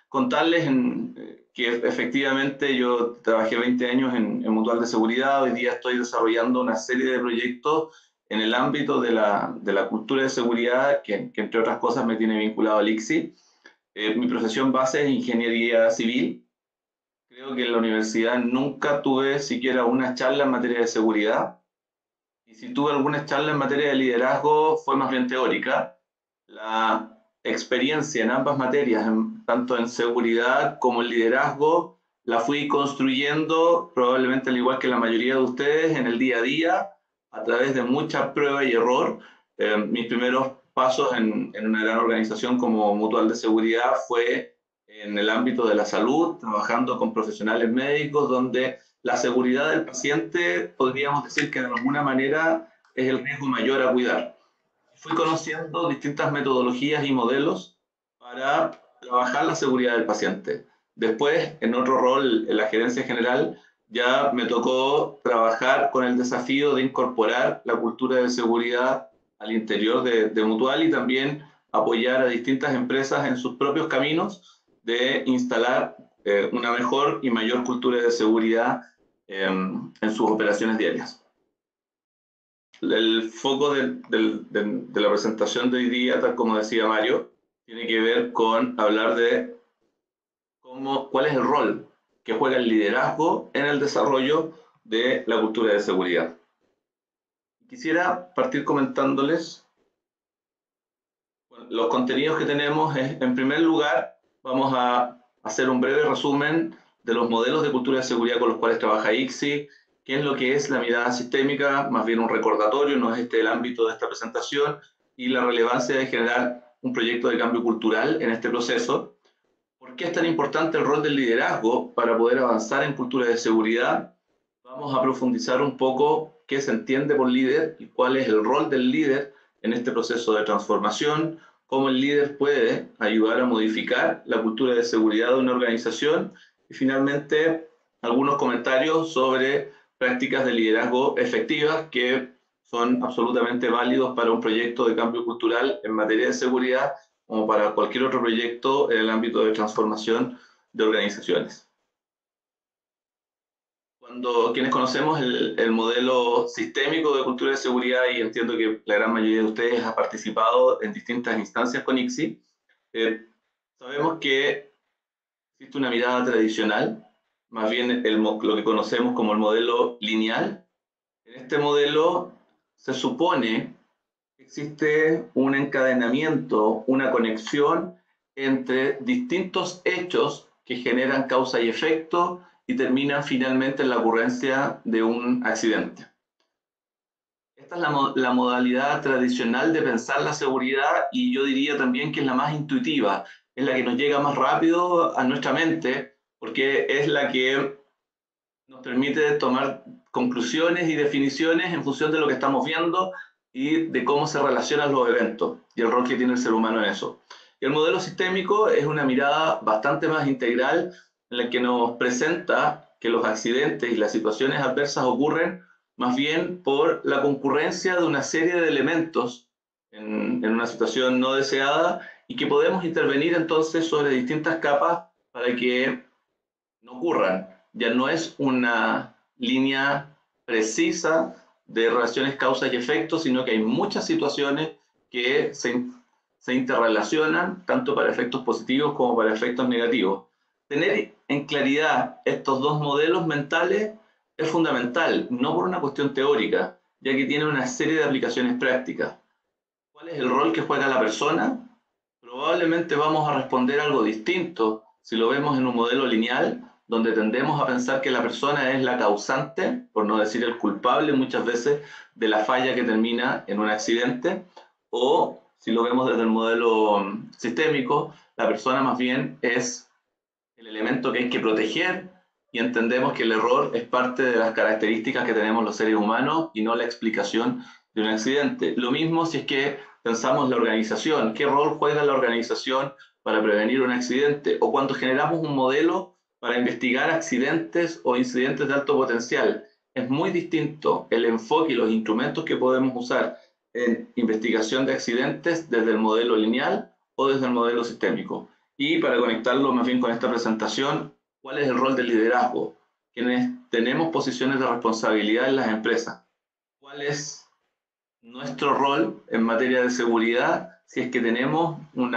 contarles que efectivamente yo trabajé 20 años en Mutual de Seguridad. Hoy día estoy desarrollando una serie de proyectos en el ámbito de la cultura de seguridad, que entre otras cosas me tiene vinculado al ICSI. Mi profesión base es ingeniería civil. Creo que en la universidad nunca tuve siquiera una charla en materia de seguridad. Y si tuve alguna charla en materia de liderazgo, fue más bien teórica. La experiencia en ambas materias, tanto en seguridad como en liderazgo, la fui construyendo, probablemente al igual que la mayoría de ustedes, en el día a día, a través de mucha prueba y error. Mis primeros pasos en una gran organización como Mutual de Seguridad fue en el ámbito de la salud, trabajando con profesionales médicos, donde la seguridad del paciente podríamos decir que de alguna manera es el riesgo mayor a cuidar. Fui conociendo distintas metodologías y modelos para trabajar la seguridad del paciente. Después, en otro rol en la gerencia general, ya me tocó trabajar con el desafío de incorporar la cultura de seguridad al interior de Mutual y también apoyar a distintas empresas en sus propios caminos de instalar una mejor y mayor cultura de seguridad en sus operaciones diarias. El foco de la presentación de hoy día, tal como decía Mario, tiene que ver con hablar de cuál es el rol que juega el liderazgo en el desarrollo de la cultura de seguridad. Quisiera partir comentándoles los contenidos que tenemos. En primer lugar, vamos a hacer un breve resumen de los modelos de cultura de seguridad con los cuales trabaja ICSI, qué es lo que es la mirada sistémica, más bien un recordatorio, no es este el ámbito de esta presentación, y la relevancia de generar un proyecto de cambio cultural en este proceso. ¿Por qué es tan importante el rol del liderazgo para poder avanzar en cultura de seguridad? Vamos a profundizar un poco qué se entiende por líder y cuál es el rol del líder en este proceso de transformación, cómo el líder puede ayudar a modificar la cultura de seguridad de una organización y finalmente algunos comentarios sobre prácticas de liderazgo efectivas que son absolutamente válidos para un proyecto de cambio cultural en materia de seguridad como para cualquier otro proyecto en el ámbito de transformación de organizaciones. Cuando quienes conocemos el modelo sistémico de cultura de seguridad, y entiendo que la gran mayoría de ustedes ha participado en distintas instancias con ICSI, sabemos que existe una mirada tradicional, más bien lo que conocemos como el modelo lineal. En este modelo se supone que existe un encadenamiento, una conexión entre distintos hechos que generan causa y efecto y terminan finalmente en la ocurrencia de un accidente. Esta es la modalidad tradicional de pensar la seguridad y yo diría también que es la más intuitiva, es la que nos llega más rápido a nuestra mente porque es la que nos permite tomar conclusiones y definiciones en función de lo que estamos viendo y de cómo se relacionan los eventos y el rol que tiene el ser humano en eso. Y el modelo sistémico es una mirada bastante más integral en la que nos presenta que los accidentes y las situaciones adversas ocurren más bien por la concurrencia de una serie de elementos en una situación no deseada y que podemos intervenir entonces sobre distintas capas para que no ocurran. Ya no es una línea precisa de relaciones causas y efectos, sino que hay muchas situaciones que se interrelacionan tanto para efectos positivos como para efectos negativos. Tener en claridad estos dos modelos mentales es fundamental, no por una cuestión teórica, ya que tiene una serie de aplicaciones prácticas. ¿Cuál es el rol que juega la persona? Probablemente vamos a responder algo distinto si lo vemos en un modelo lineal, donde tendemos a pensar que la persona es la causante, por no decir el culpable muchas veces, de la falla que termina en un accidente, o si lo vemos desde el modelo sistémico, la persona más bien es el elemento que hay que proteger y entendemos que el error es parte de las características que tenemos los seres humanos y no la explicación de un accidente. Lo mismo si es que pensamos la organización, qué rol juega la organización para prevenir un accidente, o cuando generamos un modelo para investigar accidentes o incidentes de alto potencial. Es muy distinto el enfoque y los instrumentos que podemos usar en investigación de accidentes desde el modelo lineal o desde el modelo sistémico. Y para conectarlo más bien con esta presentación, ¿cuál es el rol del liderazgo? Quienes tenemos posiciones de responsabilidad en las empresas. ¿Cuál es nuestro rol en materia de seguridad si es que tenemos un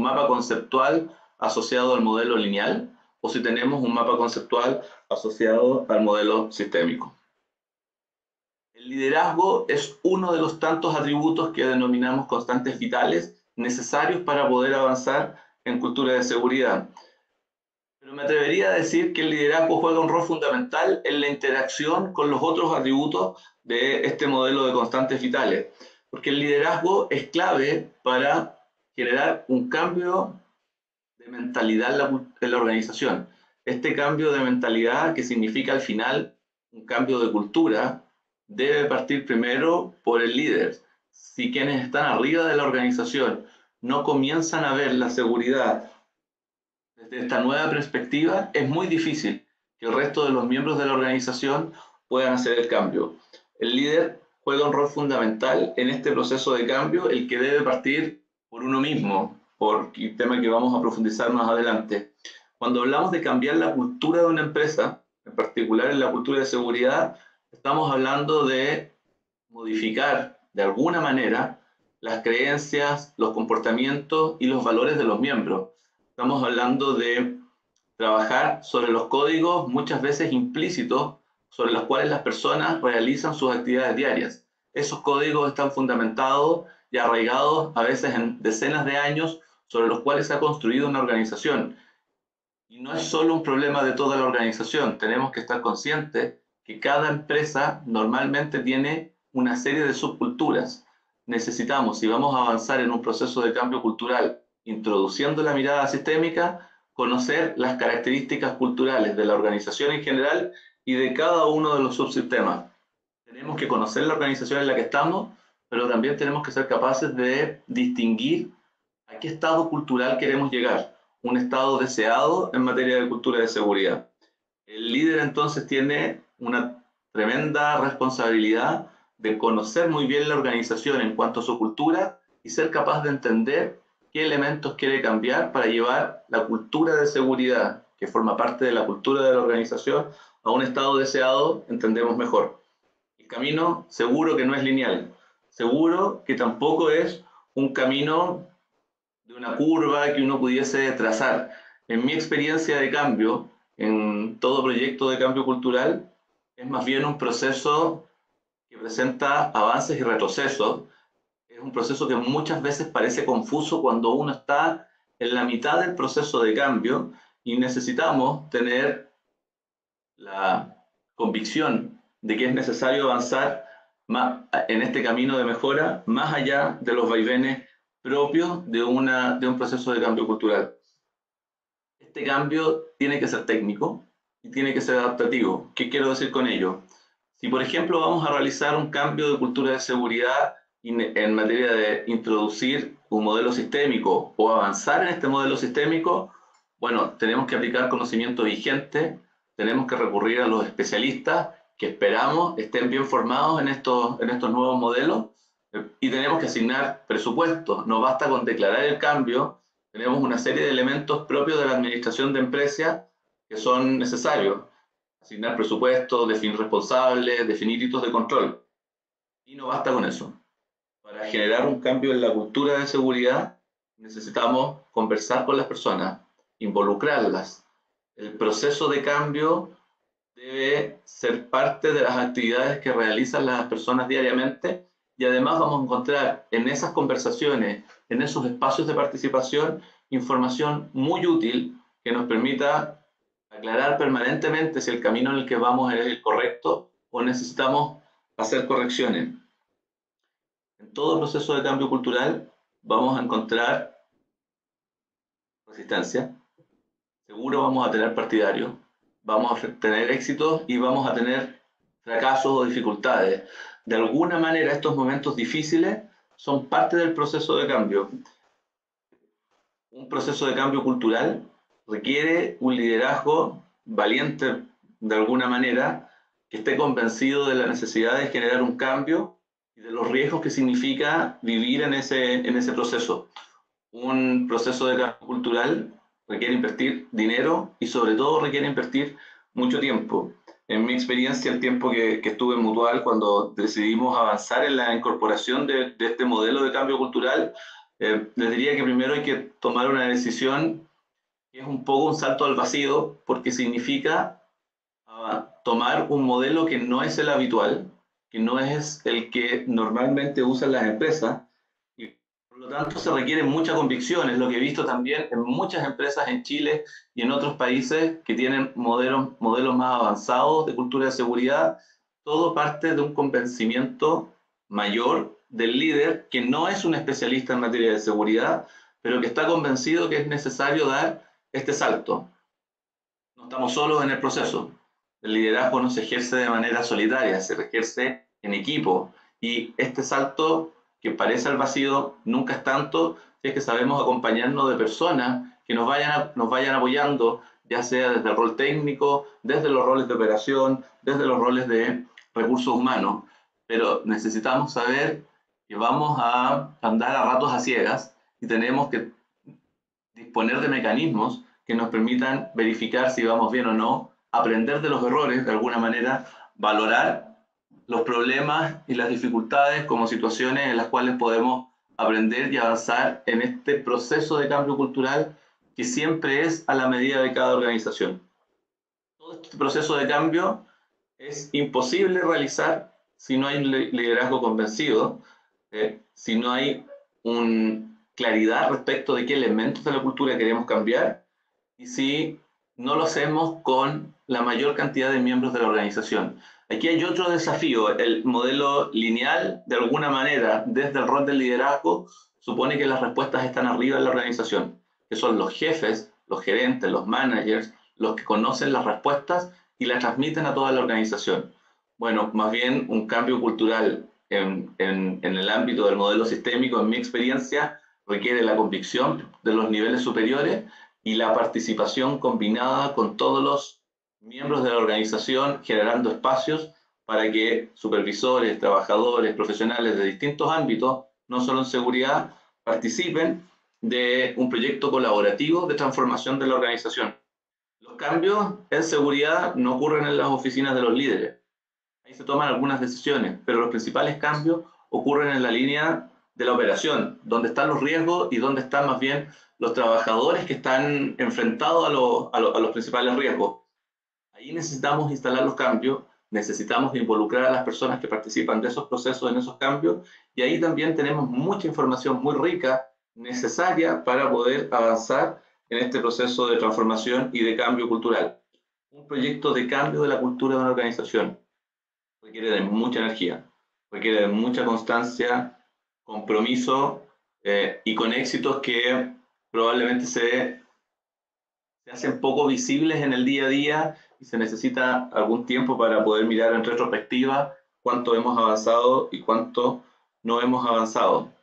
mapa conceptual asociado al modelo lineal o si tenemos un mapa conceptual asociado al modelo sistémico? El liderazgo es uno de los tantos atributos que denominamos constantes vitales necesarios para poder avanzar en cultura de seguridad. Pero me atrevería a decir que el liderazgo juega un rol fundamental en la interacción con los otros atributos de este modelo de constantes vitales, porque el liderazgo es clave para generar un cambio de mentalidad en la organización. Este cambio de mentalidad, que significa al final un cambio de cultura, debe partir primero por el líder. Si quienes están arriba de la organización no comienzan a ver la seguridad desde esta nueva perspectiva, es muy difícil que el resto de los miembros de la organización puedan hacer el cambio. El líder juega un rol fundamental en este proceso de cambio, el que debe partir por uno mismo, por el tema que vamos a profundizar más adelante. Cuando hablamos de cambiar la cultura de una empresa, en particular en la cultura de seguridad, estamos hablando de modificar de alguna manera las creencias, los comportamientos y los valores de los miembros. Estamos hablando de trabajar sobre los códigos muchas veces implícitos sobre los cuales las personas realizan sus actividades diarias. Esos códigos están fundamentados y arraigados a veces en decenas de años sobre los cuales se ha construido una organización. Y no es solo un problema de toda la organización, tenemos que estar conscientes que cada empresa normalmente tiene una serie de subculturas. Necesitamos, si vamos a avanzar en un proceso de cambio cultural, introduciendo la mirada sistémica, conocer las características culturales de la organización en general y de cada uno de los subsistemas. Tenemos que conocer la organización en la que estamos, pero también tenemos que ser capaces de distinguir a qué estado cultural queremos llegar, un estado deseado en materia de cultura de seguridad. El líder entonces tiene una tremenda responsabilidad de conocer muy bien la organización en cuanto a su cultura y ser capaz de entender qué elementos quiere cambiar para llevar la cultura de seguridad, que forma parte de la cultura de la organización, a un estado deseado, entendemos mejor. El camino seguro que no es lineal, seguro que tampoco es un camino de una curva que uno pudiese trazar. En mi experiencia de cambio, en todo proyecto de cambio cultural, es más bien un proceso que presenta avances y retrocesos. Es un proceso que muchas veces parece confuso cuando uno está en la mitad del proceso de cambio y necesitamos tener la convicción de que es necesario avanzar más en este camino de mejora, más allá de los vaivenes propios de un proceso de cambio cultural. Este cambio tiene que ser técnico y tiene que ser adaptativo. ¿Qué quiero decir con ello? Si, por ejemplo, vamos a realizar un cambio de cultura de seguridad en materia de introducir un modelo sistémico o avanzar en este modelo sistémico, bueno, tenemos que aplicar conocimiento vigente, tenemos que recurrir a los especialistas que esperamos estén bien formados en estos nuevos modelos y tenemos que asignar presupuestos. No basta con declarar el cambio, tenemos una serie de elementos propios de la administración de empresas que son necesarios. Asignar presupuestos, definir responsables, definir hitos de control. Y no basta con eso. Para generar un cambio en la cultura de seguridad, necesitamos conversar con las personas, involucrarlas. El proceso de cambio debe ser parte de las actividades que realizan las personas diariamente y además vamos a encontrar en esas conversaciones, en esos espacios de participación, información muy útil que nos permita aclarar permanentemente si el camino en el que vamos es el correcto o necesitamos hacer correcciones. En todo proceso de cambio cultural vamos a encontrar resistencia, seguro vamos a tener partidarios, vamos a tener éxitos y vamos a tener fracasos o dificultades. De alguna manera estos momentos difíciles son parte del proceso de cambio. Un proceso de cambio cultural requiere un liderazgo valiente de alguna manera, que esté convencido de la necesidad de generar un cambio y de los riesgos que significa vivir en ese proceso. un proceso de cambio cultural requiere invertir dinero y sobre todo requiere invertir mucho tiempo. En mi experiencia, el tiempo que estuve en Mutual, cuando decidimos avanzar en la incorporación de este modelo de cambio cultural, les diría que primero hay que tomar una decisión que es un poco un salto al vacío, porque significa tomar un modelo que no es el habitual, que no es el que normalmente usan las empresas, y por lo tanto se requiere mucha convicción, es lo que he visto también en muchas empresas en Chile y en otros países que tienen modelos más avanzados de cultura de seguridad. Todo parte de un convencimiento mayor del líder, que no es un especialista en materia de seguridad, pero que está convencido que es necesario dar este salto. No estamos solos en el proceso. El liderazgo no se ejerce de manera solitaria, se ejerce en equipo. Y este salto que parece al vacío nunca es tanto si es que sabemos acompañarnos de personas que nos vayan apoyando, ya sea desde el rol técnico, desde los roles de operación, desde los roles de recursos humanos. Pero necesitamos saber que vamos a andar a ratos a ciegas y tenemos que disponer de mecanismos que nos permitan verificar si vamos bien o no, aprender de los errores de alguna manera, valorar los problemas y las dificultades como situaciones en las cuales podemos aprender y avanzar en este proceso de cambio cultural que siempre es a la medida de cada organización. Todo este proceso de cambio es imposible realizar si no hay un liderazgo convencido, si no hay una claridad respecto de qué elementos de la cultura queremos cambiar y si no lo hacemos con la mayor cantidad de miembros de la organización. Aquí hay otro desafío. El modelo lineal, de alguna manera, desde el rol del liderazgo, supone que las respuestas están arriba en la organización, que son los jefes, los gerentes, los managers, los que conocen las respuestas y las transmiten a toda la organización. Bueno, más bien un cambio cultural en el ámbito del modelo sistémico, en mi experiencia, requiere la convicción de los niveles superiores y la participación combinada con todos los miembros de la organización, generando espacios para que supervisores, trabajadores, profesionales de distintos ámbitos, no solo en seguridad, participen de un proyecto colaborativo de transformación de la organización. Los cambios en seguridad no ocurren en las oficinas de los líderes. Ahí se toman algunas decisiones, pero los principales cambios ocurren en la línea de la operación, donde están los riesgos y donde están más bien los trabajadores que están enfrentados a los principales riesgos. Ahí necesitamos instalar los cambios, necesitamos involucrar a las personas que participan de esos procesos, en esos cambios, y ahí también tenemos mucha información muy rica, necesaria para poder avanzar en este proceso de transformación y de cambio cultural. Un proyecto de cambio de la cultura de una organización requiere de mucha energía, requiere de mucha constancia, compromiso y con éxitos que probablemente se hacen poco visibles en el día a día y se necesita algún tiempo para poder mirar en retrospectiva cuánto hemos avanzado y cuánto no hemos avanzado.